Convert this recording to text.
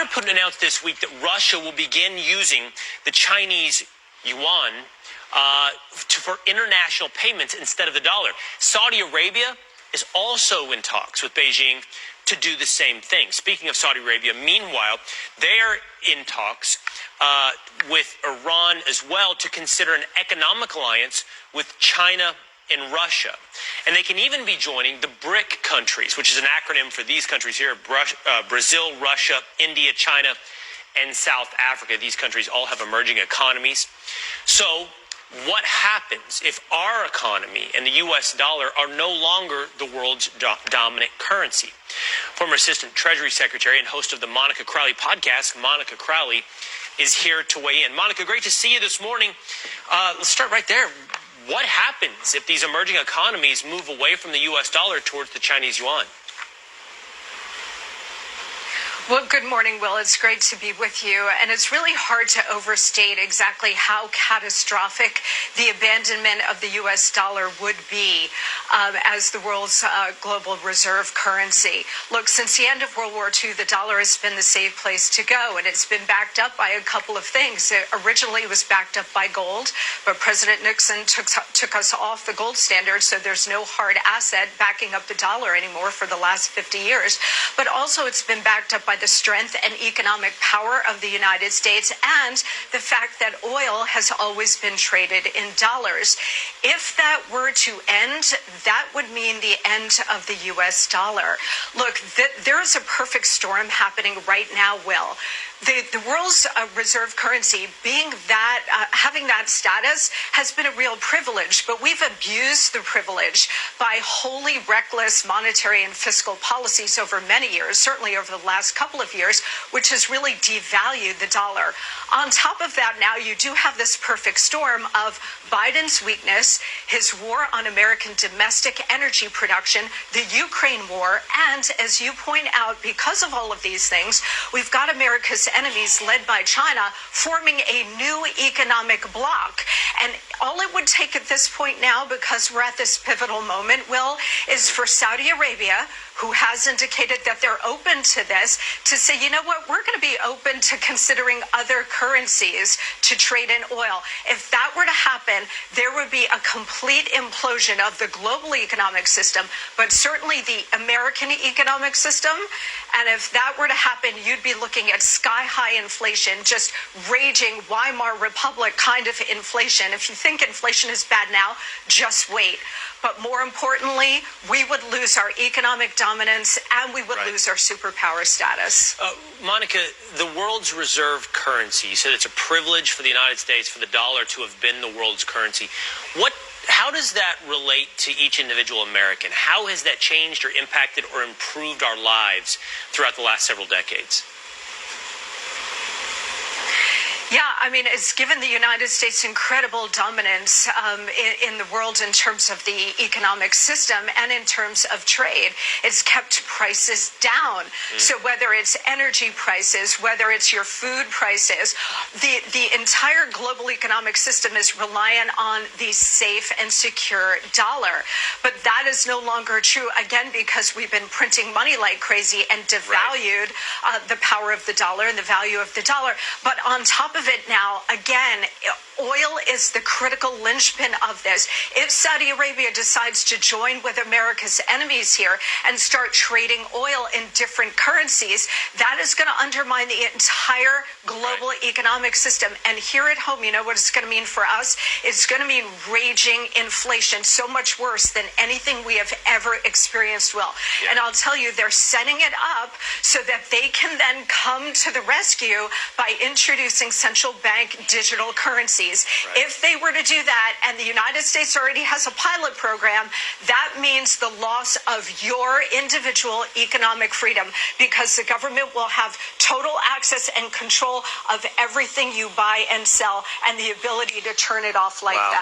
Putin announced this week that Russia will begin using the Chinese yuan for international payments instead of the dollar. Saudi Arabia is also in talks with Beijing to do the same thing. Speaking of Saudi Arabia, meanwhile, they are in talks with Iran as well to consider an economic alliance with China and Russia. And they can even be joining the BRIC countries, which is an acronym for these countries here: Brazil, Russia, India, China, and South Africa. These countries all have emerging economies. So what happens if our economy and the U.S. dollar are no longer the world's dominant currency? Former Assistant Treasury Secretary and host of the Monica Crowley podcast, Monica Crowley, is here to weigh in. Monica, great to see you this morning. Let's start right there. What happens if these emerging economies move away from the U.S. dollar towards the Chinese yuan? Well, good morning, Will. It's great to be with you. And it's really hard to overstate exactly how catastrophic the abandonment of the U.S. dollar would be as the world's global reserve currency. Look, since the end of World War II, the dollar has been the safe place to go, and it's been backed up by a couple of things. It originally was backed up by gold, but President Nixon took us off the gold standard, so there's no hard asset backing up the dollar anymore for the last 50 years. But also it's been backed up by the strength and economic power of the United States and the fact that oil has always been traded in dollars. If that were to end, that would mean the end of the U.S. dollar. Look, there is a perfect storm happening right now, Will. The world's reserve currency, being that, having that status has been a real privilege, but we've abused the privilege by wholly reckless monetary and fiscal policies over many years, certainly over the last couple of years, which has really devalued the dollar. On top of that, now you do have this perfect storm of Biden's weakness, his war on American domestic energy production, the Ukraine war, and as you point out, because of all of these things, we've got America's enemies led by China forming a new economic bloc. And all it would take at this point now, because we're at this pivotal moment, Will, is for Saudi Arabia, who has indicated that they're open to this, to say, you know what, we're going to be open to considering other currencies to trade in oil. If that were to happen, there would be a complete implosion of the global economic system, but certainly the American economic system. And if that were to happen, you'd be looking at sky-high inflation, just raging Weimar Republic kind of inflation. If you think inflation is bad now, just wait. But more importantly, we would lose our economic dominance and we would lose our superpower status. Monica, the world's reserve currency, you said it's a privilege for the United States, for the dollar to have been the world's currency. How does that relate to each individual American? How has that changed or impacted or improved our lives throughout the last several decades? Yeah, I mean, it's given the United States incredible dominance in the world in terms of the economic system and in terms of trade. It's kept prices down. So whether it's energy prices, whether it's your food prices, the entire global economic system is reliant on the safe and secure dollar. But that is no longer true, again, because we've been printing money like crazy and devalued the power of the dollar and the value of the dollar. But on top of it now, again, oil is the critical linchpin of this. If Saudi Arabia decides to join with America's enemies here and start trading oil in different currencies, that is going to undermine the entire global economic system. And here at home, you know what it's going to mean for us? It's going to mean raging inflation, so much worse than anything we have ever experienced, Will. Yeah. And I'll tell you, they're setting it up so that they can then come to the rescue by introducing central bank digital currencies. If they were to do that, and the United States already has a pilot program, that means the loss of your individual economic freedom, because the government will have total access and control of everything you buy and sell and the ability to turn it off like that.